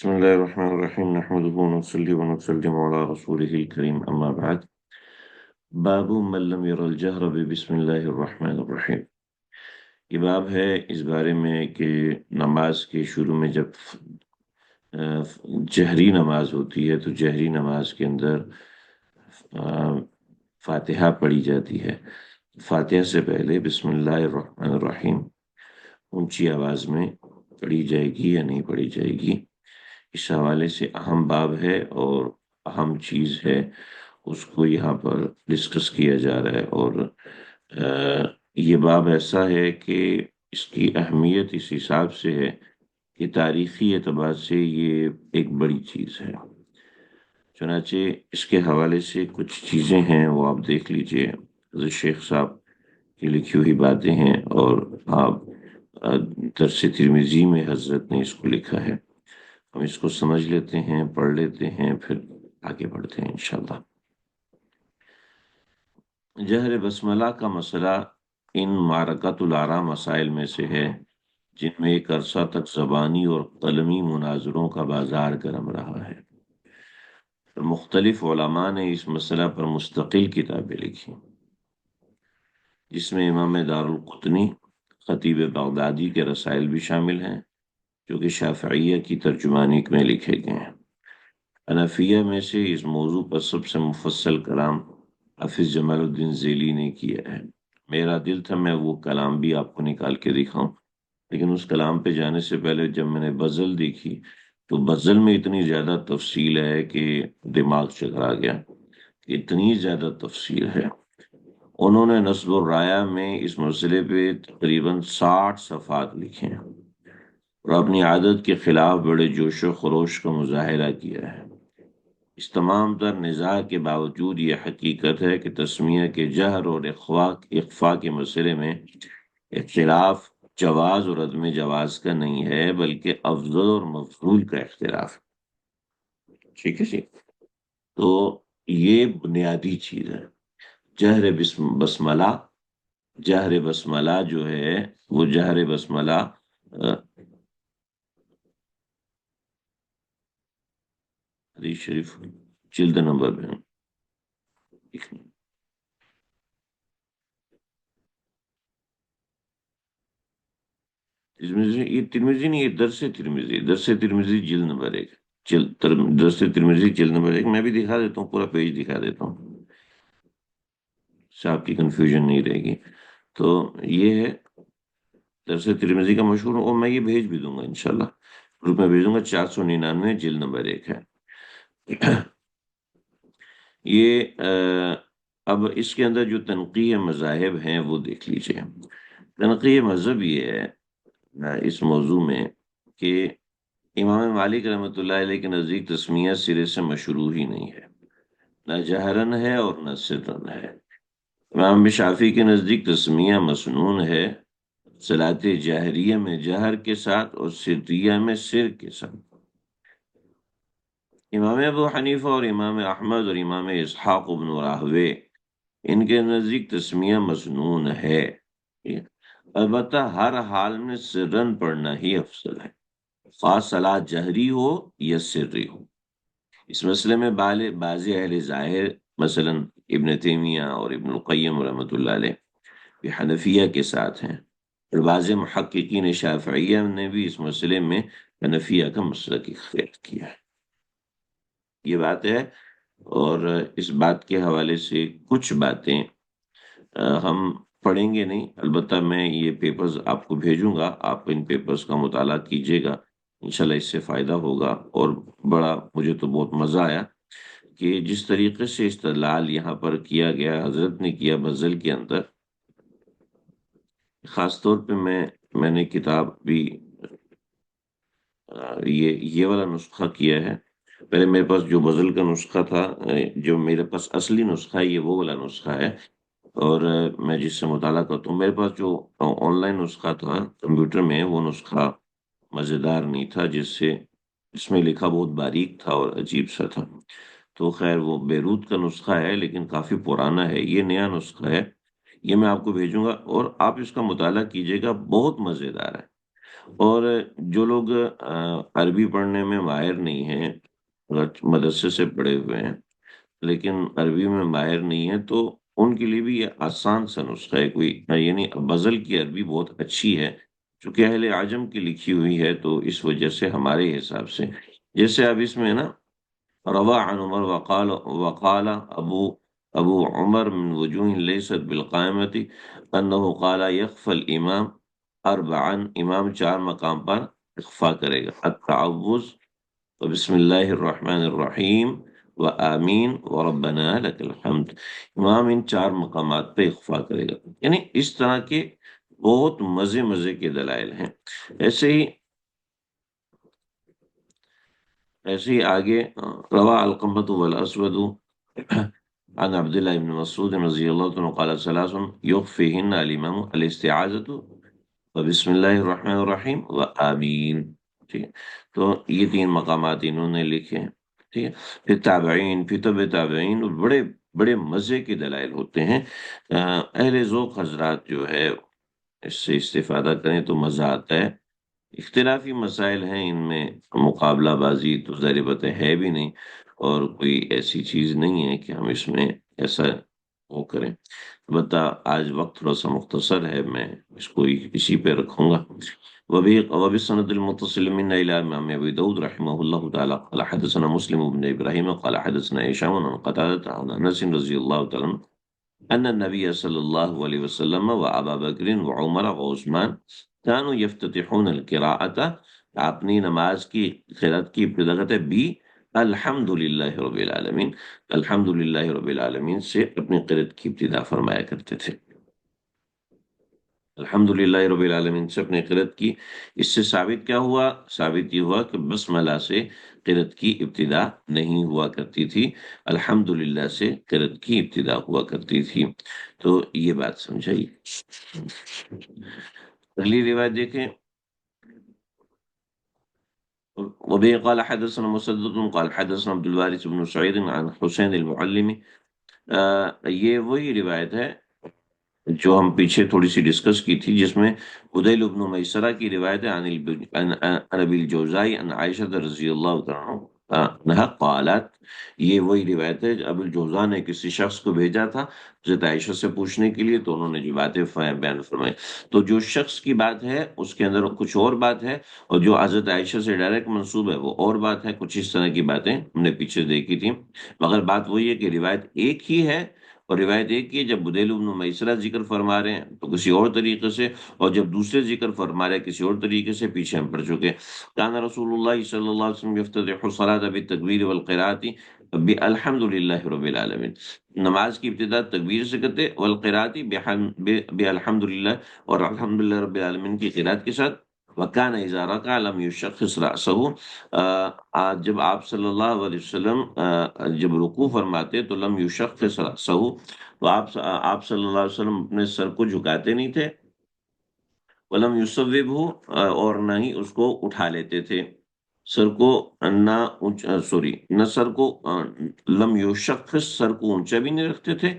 بسم الله الرحمن الرحيم نحمده ونصلي ونسلم على رسوله الكريم أما بعد باب من لم ير الجهر بسم الله الرحمن الرحيم. یہ باب ہے اس بارے میں کہ نماز کے شروع میں جب جہری نماز ہوتی ہے تو جہری نماز کے اندر فاتحہ پڑھی جاتی ہے. فاتحہ سے پہلے بسم اللہ الرحمن الرحیم اونچی آواز میں پڑھی جائے گی یا نہیں پڑھی جائے گی، اس حوالے سے اہم باب ہے اور اہم چیز ہے، اس کو یہاں پر ڈسکس کیا جا رہا ہے. اور یہ باب ایسا ہے کہ اس کی اہمیت اس حساب سے ہے کہ تاریخی اعتبار سے یہ ایک بڑی چیز ہے. چنانچہ اس کے حوالے سے کچھ چیزیں ہیں وہ آپ دیکھ لیجئے. حضرت شیخ صاحب کی لکھی ہوئی باتیں ہیں اور آپ درس ترمذی میں حضرت نے اس کو لکھا ہے. ہم اس کو سمجھ لیتے ہیں، پڑھ لیتے ہیں، پھر آگے بڑھتے ہیں انشاءاللہ. جہر بسملہ کا مسئلہ ان معرکۃ الآراء مسائل میں سے ہے جن میں ایک عرصہ تک زبانی اور قلمی مناظروں کا بازار گرم رہا ہے. مختلف علماء نے اس مسئلہ پر مستقل کتابیں لکھی جس میں امام دارالقطنی خطیب بغدادی کے رسائل بھی شامل ہیں جو کہ شافعیہ کی ترجمانی میں لکھے گئے ہیں. حنفیہ میں سے اس موضوع پر سب سے مفصل کلام حافظ جمال الدین ذیلی نے کیا ہے. میرا دل تھا میں وہ کلام بھی آپ کو نکال کے دکھاؤں، لیکن اس کلام پہ جانے سے پہلے جب میں نے غزل دیکھی تو غزل میں اتنی زیادہ تفصیل ہے کہ دماغ چکرا گیا. اتنی زیادہ تفصیل ہے. انہوں نے نصب الرایہ میں اس مسئلے پہ تقریباً 60 صفحات لکھے ہیں اور اپنی عادت کے خلاف بڑے جوش و خروش کا مظاہرہ کیا ہے. اس تمام تر نزاع کے باوجود یہ حقیقت ہے کہ تسمیہ کے جہر اور اخفاء کے مسئلے میں اختلاف جواز اور عدم جواز کا نہیں ہے بلکہ افضل اور مفضول کا اختلاف. ٹھیک ہے جی، تو یہ بنیادی چیز ہے. جہر بسملہ، جہر بسملہ جو ہے وہ جہر بسملہ حدیث شریف جلد نمبر میں یہ ترمذی نہیں، یہ درس ترمذی جلد نمبر 1. درس ترمذی جلد نمبر 1 میں بھی دکھا دیتا ہوں، پورا پیج دکھا دیتا ہوں، صاحب کی کنفیوژن نہیں رہے گی. تو یہ ہے درس ترمذی کا مشہور، اور میں یہ بھیج بھی دوں گا انشاءاللہ، گروپ میں بھیج دوں گا. 499 جلد نمبر 1 ہے. یہ اب اس کے اندر جو تنقیح مذاہب ہیں وہ دیکھ لیجئے. تنقیح مذہب یہ ہے اس موضوع میں کہ امام مالک رحمۃ اللہ علیہ کے نزدیک تسمیہ سرے سے مشروع ہی نہیں ہے، نہ جہرن ہے اور نہ سرن ہے. امام شافعی کے نزدیک تسمیہ مسنون ہے صلاۃ جہریہ میں جہر کے ساتھ اور سریہ میں سر کے ساتھ. امام ابو حنیفہ اور امام احمد اور امام اسحاق بن راہوے ان کے نزدیک تسمیہ مسنون ہے، البتہ ہر حال میں سرن پڑھنا ہی افضل ہے، خاص صلاۃ جہری ہو یا سری ہو. اس مسئلے میں بعض اہل ظاہر مثلا ابن تیمیہ اور ابن القیم رحمۃ اللہ علیہ بھی حنفیہ کے ساتھ ہیں، اور بعض محققین شافعیہ نے بھی اس مسئلے میں حنفیہ کا مسلک اختیار کیا ہے. یہ بات ہے. اور اس بات کے حوالے سے کچھ باتیں ہم پڑھیں گے نہیں، البتہ میں یہ پیپرز آپ کو بھیجوں گا، آپ ان پیپرز کا مطالعہ کیجیے گا، انشاءاللہ اس سے فائدہ ہوگا. اور بڑا مجھے تو بہت مزہ آیا کہ جس طریقے سے استدلال یہاں پر کیا گیا حضرت نے کیا غزل کے اندر. خاص طور پہ میں نے کتاب بھی یہ والا نسخہ کیا ہے. پہلے میرے پاس جو غزل کا نسخہ تھا، جو میرے پاس اصلی نسخہ ہے یہ وہ والا نسخہ ہے، اور میں جس سے مطالعہ کرتا ہوں میرے پاس جو آن لائن نسخہ تھا کمپیوٹر میں وہ نسخہ مزیدار نہیں تھا، جس میں لکھا بہت باریک تھا اور عجیب سا تھا. تو خیر وہ بیروت کا نسخہ ہے لیکن کافی پرانا ہے. یہ نیا نسخہ ہے، یہ میں آپ کو بھیجوں گا اور آپ اس کا مطالعہ کیجیے گا، بہت مزیدار ہے. اور جو لوگ عربی پڑھنے میں ماہر نہیں ہیں، اگر مدرسے سے پڑھے ہوئے ہیں لیکن عربی میں ماہر نہیں ہے، تو ان کے لیے بھی یہ آسان سا نسخہ ہے کوئی، یعنی غزل کی عربی بہت اچھی ہے چونکہ اہل عجم کی لکھی ہوئی ہے، تو اس وجہ سے ہمارے حساب سے جیسے اب اس میں ہے نا، روا عن عمر وقال ابو عمر من وجوه ليست بالقائمة انه قال يخفى الامام اربعا، امام چار مقام پر اخفا کرے گا، التعوذ بسم اللہ الرحمن الرحیم و آمین و ربنا لک الحمد، امام ان چار مقامات پہ اخفا کرے گا، یعنی اس طرح کے بہت مزے مزے کے دلائل ہیں۔ ایسے ہی آگے روا القمۃ والاسود عن عبد الله بن مسعود رضی اللہ عنہ قال ثلاث يخفيهن الامام الاستعاذة وبسم اللہ الرحمن الرحیم و آمین، ٹھیک ہے، تو یہ تین مقامات انہوں نے لکھے ہیں، ٹھیک ہے۔ پھر تابعین، پھر طب تابعین، اور بڑے بڑے مزے کے دلائل ہوتے ہیں۔ اہل ذوق حضرات جو ہے اس سے استفادہ کریں تو مزہ آتا ہے۔ اختلافی مسائل ہیں ان میں، مقابلہ بازی تو ظاہر بات ہے بھی نہیں، اور کوئی ایسی چیز نہیں ہے کہ ہم اس میں ایسا وہ کریں، البتہ آج وقت تھوڑا سا مختصر ہے، میں اس کو اسی پہ رکھوں گا۔ وبالسند المتصل من الى امام ابي داود رحمه الله تعالى قال حدثنا مسلم بن ابراهيم قال حدثنا هشام عن قتادة عن انس رضي الله تعالى عنه ان النبي صلى الله عليه وسلم وابا بکر وعمر وعثمان كانوا يفتتحون القراءة، اپنی نماز کی قرات کی ابتدا کرتے بی الحمد للہ رب العالمین، الحمد للہ رب العالمین سے اپنی قرات کی ابتدا فرمایا کرتے تھے، الحمد للہ رب العالمین سے اپنے قرات کی۔ اس سے ثابت کیا ہوا؟ ثابت یہ ہوا کہ بسملہ سے قرات کی ابتدا نہیں ہوا کرتی تھی، الحمد للہ سے قرات کی ابتدا ہوا کرتی تھی، تو یہ بات سمجھائی۔ اگلی روایت دیکھیں، وبه قال حدثنا مسدد قال حدثنا عبد الوارث بن سعيد عن حسين المعلم، یہ وہی روایت ہے جو ہم پیچھے تھوڑی سی ڈسکس کی تھی، جس میں عدیل بن میسرہ کی روایت ہے عن ابی الجوزائی عن عائشہ رضی اللہ تعالی عنہا قالت، یہ وہی روایت ہے، ابو الجوزا نے کسی شخص کو بھیجا تھا حضرت عائشہ سے پوچھنے کے لیے، تو انہوں نے جو باتیں بیان فرمائی، تو جو شخص کی بات ہے اس کے اندر کچھ اور بات ہے، اور جو حضرت عائشہ سے ڈائریکٹ منسوب ہے وہ اور بات ہے، کچھ اس طرح کی باتیں ہم نے پیچھے دیکھی تھی، مگر بات وہی ہے کہ روایت ایک ہی ہے، اور روایت ایک ہی، جب بدیل بن میسرہ ذکر فرما رہے ہیں تو کسی اور طریقے سے، اور جب دوسرے ذکر فرما رہے ہیں کسی اور طریقے سے، پیچھے ہم پڑھ چکے۔ کان رسول اللہ صلی اللہ علیہ وسلم یفتتح الصلاۃ بالتکبیر والقراءۃ بالحمد للہ رب العالمین، نماز کی ابتدا تکبیر سے کرتے، والقراءۃ بالحمد للہ، اور الحمد للہ رب العالمین کی قراءت کے ساتھ۔ وکان اذا رکع لم یشخص رأسہ، جب آپ صلی اللہ علیہ وسلم جب رکوع فرماتے تو لم یشخص رأسہ، تو آپ صلی اللہ علیہ وسلم اپنے سر کو جھکاتے نہیں تھے، ولم یصوبہ، اور نہ ہی اس کو اٹھا لیتے تھے، سر کو نہ سوری نہ سر کو لم یشخص، سر کو اونچا بھی نہیں رکھتے تھے،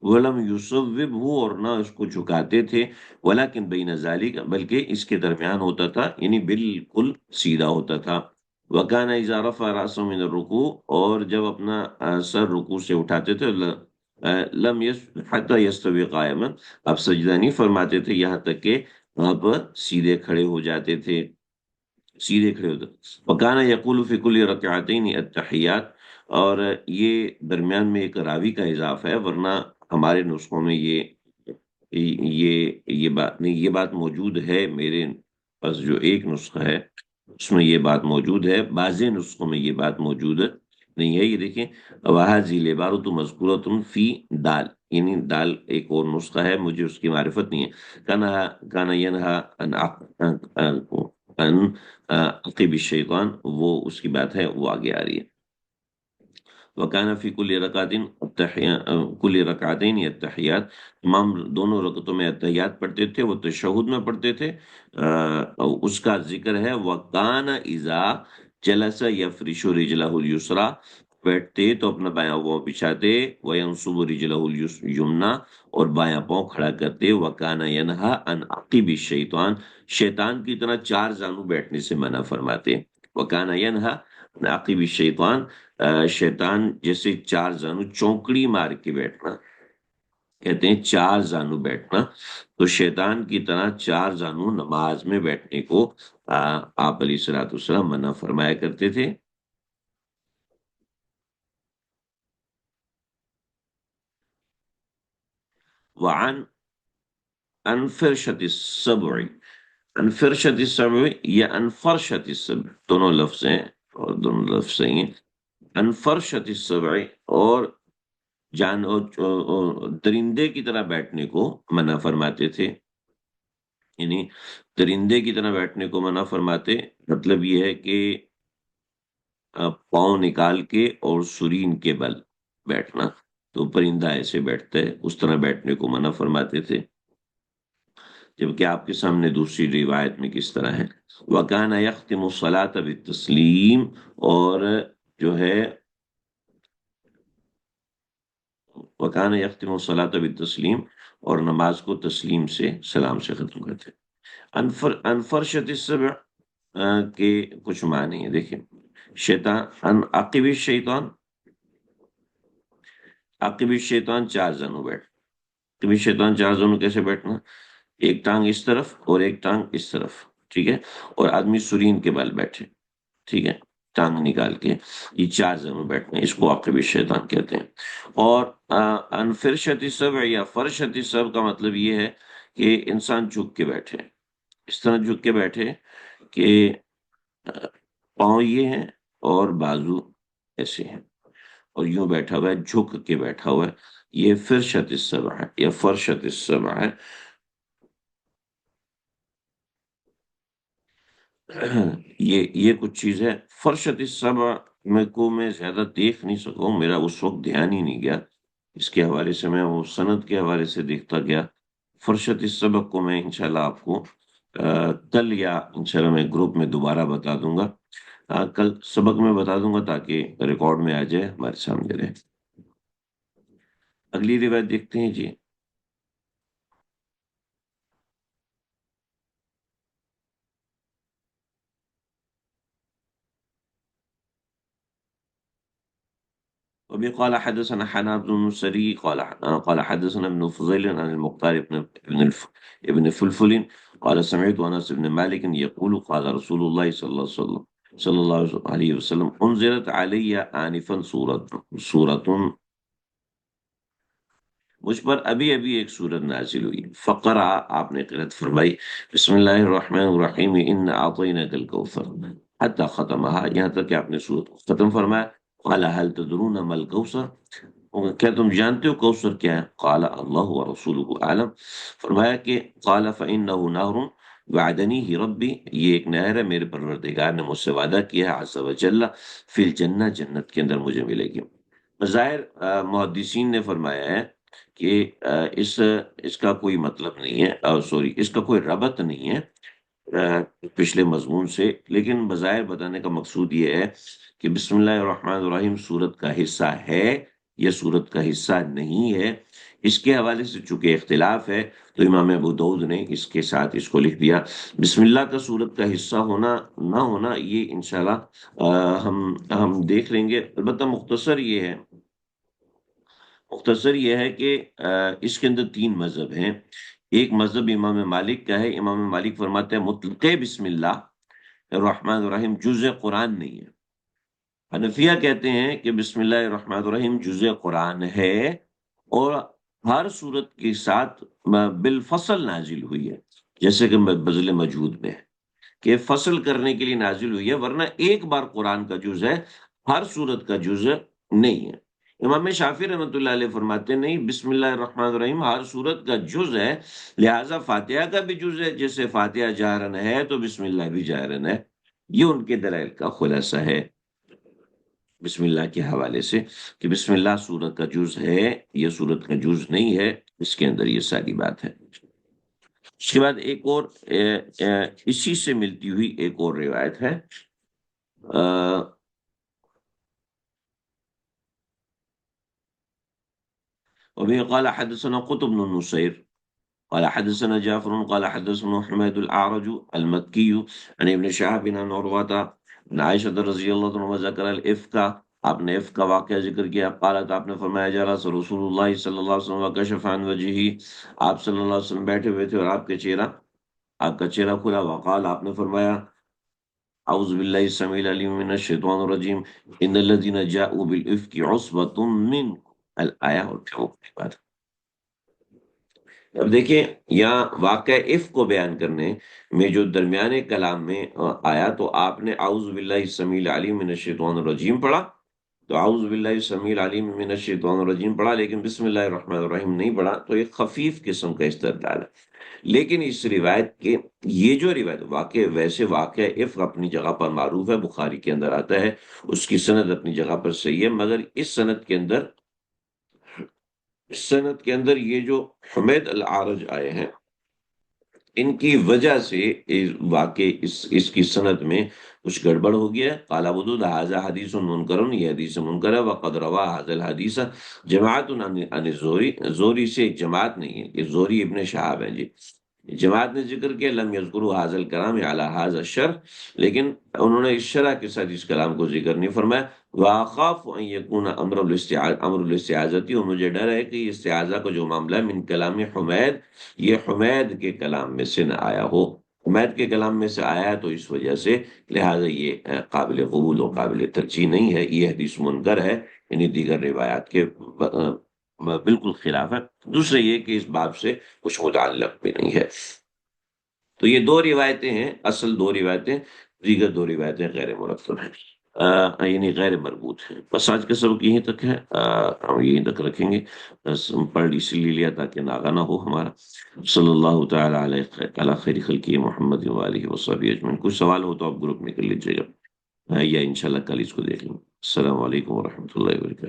ولم یصوبہ، اور نہ اس کو جھکاتے تھے، ولکن بین ذالک، بلکہ اس کے درمیان ہوتا تھا، یعنی بالکل سیدھا ہوتا تھا۔ وکان اذا رفع رأسه من الرکوع، اور جب اپنا سر رکوع سے اٹھاتے تھے، لم حتی یستوی قائما، اب سجدہ نہیں فرماتے تھے یہاں تک کہ آپ سیدھے کھڑے ہو جاتے تھے، سیدھے کھڑے ہوتے۔ وکانا یقول فی کل رکعتین التحیات، اور یہ درمیان میں ایک راوی کا اضافہ ہے، ورنہ ہمارے نسخوں میں یہ بات نہیں، یہ بات موجود ہے میرے پاس جو ایک نسخہ ہے اس میں یہ بات موجود ہے، بعض نسخوں میں یہ بات موجود نہیں ہے۔ یہ دیکھیں، وَهَذِهِ الْعِبَارَةُ مَذْكُورَةٌ فِي دال، یعنی دال ایک اور نسخہ ہے، مجھے اس کی معرفت نہیں ہے۔ کانا ينهى عن عقب الشیطان، وہ اس کی بات ہے، وہ آگے آ رہی ہے۔ وَكَانَ فِي كُلِّ رَكْعَتَيْنِ التَّحِيَّاتُ، تمام دونوں رکعتوں میں اتحیات پڑھتے تھے، وہ تشہد میں پڑھتے تھے، اس کا ذکر ہے، وَكَانَ إِذَا جَلَسَ يَفْرِشُ رِجْلَهُ الْيُسْرَى بیٹھتے تو اپنا بایاں پاؤں بچھاتے، وینصب رجلہ الیمنی، اور بایاں پاؤں کھڑا کرتے، وکان ینہا عن عقب الشیطان، شیطان کی طرح چار زانو بیٹھنے سے منع فرماتے، وکان ینہا عن عقب الشیطان، شیطان جیسے چار زانو چونکڑی مار کے بیٹھنا، کہتے ہیں چار زانو بیٹھنا، تو شیطان کی طرح چار زانو نماز میں بیٹھنے کو آپ علیہ الصلوۃ والسلام منع فرمایا کرتے تھے۔ وعن انفرشت السبع، انفرشت السبع یا انفرشت السبع دونوں لفظ ہیں، اور دونوں لفظ صحیح ہیں۔ انفرشت السبع، اور درندے کی طرح بیٹھنے کو منع فرماتے تھے، یعنی درندے کی طرح بیٹھنے کو منع فرماتے، مطلب یہ ہے کہ پاؤں نکال کے اور سرین کے بل بیٹھنا، تو پرندہ ایسے بیٹھتا ہے اس طرح بیٹھنے کو منع فرماتے تھے، جبکہ آپ کے سامنے دوسری روایت میں کس طرح ہے، وَكَانَ يَخْتِمُ الصَّلَاةَ بِالتَّسْلِيمِ، اور جو ہے وَكَانَ يَخْتِمُ الصَّلَاةَ بِالتَّسْلِيمِ، اور نماز کو تسلیم سے، سلام سے ختم کرتے۔ انفرشت السبع کے کچھ معنی ہیں، دیکھیں، شیطان ان عقب الشیطان، عقب الشیطان چار زانو بیٹھ، عقب الشیطان چار زانو کیسے بیٹھنا، ایک ٹانگ اس طرف اور ایک ٹانگ اس طرف، ٹھیک ہے، اور آدمی سرین کے بل بیٹھے، ٹھیک ہے، ٹانگ نکال کے، یہ چار زانو بیٹھنا، اس کو عقب الشیطان کہتے ہیں۔ اور انفرشت السبع یا فرشت السبع کا مطلب یہ ہے کہ انسان جھک کے بیٹھے، اس طرح جھک کے بیٹھے کہ پاؤں یہ ہیں اور بازو ایسے ہیں، اور یوں بیٹھا ہوا ہے، جھک کے بیٹھا ہوا ہے، یہ فرشت السبع ہے یا فرشت السبع ہے۔ یہ کچھ چیز ہے۔ فرشت السبع میں زیادہ دیکھ نہیں سکوں، میرا اس وقت دھیان ہی نہیں گیا، اس کے حوالے سے میں وہ سند کے حوالے سے دیکھتا گیا۔ فرشت السبع کو میں انشاءاللہ آپ کو کل یا انشاءاللہ میں گروپ میں دوبارہ بتا دوں گا، کل سبق میں بتا دوں گا تاکہ ریکارڈ میں آ جائے، ہمارے سامنے رہے۔ اگلی روایت دیکھتے ہیں جی۔ وبه قال حدثنا حناد بن السري قال حدثنا ابن فضيل عن المختار ابن فلفل قال سمعت انس بن مالك يقول قال رسول الله صلى الله عليه وسلم انزلت علي آنفا سورة، مجھ پر ابھی ابھی ایک سورت نازل ہوئی، فقرا، آپ نے قرأت فرمائی، بسم اللہ الرحمن الرحیم ان اعطیناک الکوثر، حتی ختمہا، یہاں تک کہ آپ نے سورت کو ختم فرمایا۔ قال هل تدرون ما الکوثر، کیا تم جانتے ہو کوثر کیا ہے؟ قال اللہ ورسولہ اعلم، فرمایا کہ قال فإنہ نہر وعدنیہ ربی، یہ ایک نہر ہے، میرے پروردگار نے مجھ سے وعدہ کیا ہے، عز وجل، فی الجنہ، جنت کے اندر مجھے ملے گی۔ ظاہر محدثین نے فرمایا ہے کہ اس کا کوئی مطلب نہیں ہے، سوری، اس کا کوئی ربط نہیں ہے پچھلے مضمون سے، لیکن بظاہر بتانے کا مقصود یہ ہے کہ بسم اللہ الرحمن الرحیم سورت کا حصہ ہے یا سورت کا حصہ نہیں ہے، اس کے حوالے سے چونکہ اختلاف ہے، تو امام ابو داؤد نے اس کے ساتھ اس کو لکھ دیا۔ بسم اللہ کا سورت کا حصہ ہونا نہ ہونا یہ انشاءاللہ ہم دیکھ لیں گے، البتہ مختصر یہ ہے کہ اس کے اندر تین مذہب ہیں۔ ایک مذہب امام مالک کا ہے، امام مالک فرماتے ہیں مطلق بسم اللہ الرحمن الرحیم جز قرآن نہیں ہے۔ حنفیہ کہتے ہیں کہ بسم اللہ الرحمن الرحیم جز قرآن ہے، اور ہر صورت کے ساتھ بالفصل نازل ہوئی ہے، جیسے کہ بذل مجہود میں ہے کہ فصل کرنے کے لیے نازل ہوئی ہے، ورنہ ایک بار قرآن کا جز ہے، ہر صورت کا جز نہیں ہے۔ امام شافعی رحمۃ اللہ علیہ فرماتے ہیں نہیں، بسم اللہ الرحمن الرحیم ہر صورت کا جز ہے، لہٰذا فاتحہ کا بھی جز ہے، جیسے فاتحہ جہرن ہے تو بسم اللہ بھی جہرن ہے۔ یہ ان کے دلائل کا خلاصہ ہے بسم اللہ کے حوالے سے، کہ بسم اللہ سورت کا جز ہے، یہ سورت کا جز نہیں ہے، اس کے اندر یہ ساری بات ہے۔ اس کے بعد ایک اور اسی سے ملتی ہوئی ایک اور روایت ہے، وبه قال حدثنا قطب بن النصير قال حدثنا جعفر قال حدثنا حميد الأعرج المكي عن ابن شهاب عن عروة عن عائشة رضی اللہ عنہ ذکر الافک، آپ نے افک کا واقعہ ذکر کیا، قالت آپ نے فرمایا جلس رسول اللہ صلی اللہ علیہ وسلم وکشف عن وجہہ، آپ صلی اللہ علیہ وسلم بیٹھے ہوئے تھے اور آپ کا چہرہ کھلا، وقال آپ نے فرمایا اعوذ باللہ السمیع العلیم من الشیطان الرجیم ان الذین جاءوا بالافک عصبۃ منکم الآیہ، اور پھر وہ بات۔ اب دیکھیں یہاں واقعہ عفق کو بیان کرنے میں جو درمیانے کلام میں آیا تو آپ نے اعوذ باللہ السمیع العلیم من الشیطان الرجیم پڑھا، تو اعوذ باللہ السمیع العلیم من الشیطان الرجیم پڑھا لیکن بسم اللہ الرحمن الرحیم نہیں پڑھا، تو ایک خفیف قسم کا استدلال ہے۔ لیکن اس روایت کے یہ جو روایت واقع ویسے واقع عفق اپنی جگہ پر معروف ہے، بخاری کے اندر آتا ہے، اس کی سند اپنی جگہ پر صحیح ہے، مگر اس سند کے اندر یہ جو حمید العارج آئے ہیں ان کی وجہ سے اس کی سند میں کچھ گڑبڑ ہو گیا ہے۔ قال ابو داؤد ھذا حدیث منکر، یہ حدیث منکر ہے، وقد روا ھذا الحدیث جماعت عن زوری، زوری سے ایک جماعت نہیں ہے، یہ زوری ابن شہاب ہیں جی، جماعت نے ذکر کیا، لم یذکروا ھذا الکلام علی ھذا الشرح، لیکن انہوں نے اس شرح کے ساتھ اس کلام کو ذکر نہیں فرمایا۔ وَأَخَافُ أَن يَكُونَ أَمْرُ الاستعاذتی، اور مجھے ڈر ہے کہ یہ استعاذہ کا جو معاملہ ہے من کلام حمید، یہ حمید کے کلام میں سے نہ آیا ہو، حمید کے کلام میں سے آیا ہے تو اس وجہ سے لہٰذا یہ قابل قبول و قابل ترجیح نہیں ہے، یہ حدیث منکر ہے، یعنی دیگر روایات کے بالکل خلاف ہے۔ دوسرے یہ کہ اس باب سے کچھ متعلق بھی نہیں ہے۔ تو یہ دو روایتیں ہیں، اصل دو روایتیں، دیگر دو روایتیں غیر مرتب ہیں، یعنی غیر مربوط ہیں۔ بس آج کا سبق یہیں تک ہے، ہم یہیں تک رکھیں گے، بس پڑھ اسی لیے لیا تاکہ ناغہ نہ ہو ہمارا۔ صلی اللہ تعالیٰ علیہ خیر خلقہ محمد وآلہ وصحبہ اجمعین۔ کچھ سوال ہو تو آپ گروپ میں کر لیجیے گا، یا انشاءاللہ کل اس کو دیکھ لیں۔ السلام علیکم ورحمۃ اللہ وبرکاتہ۔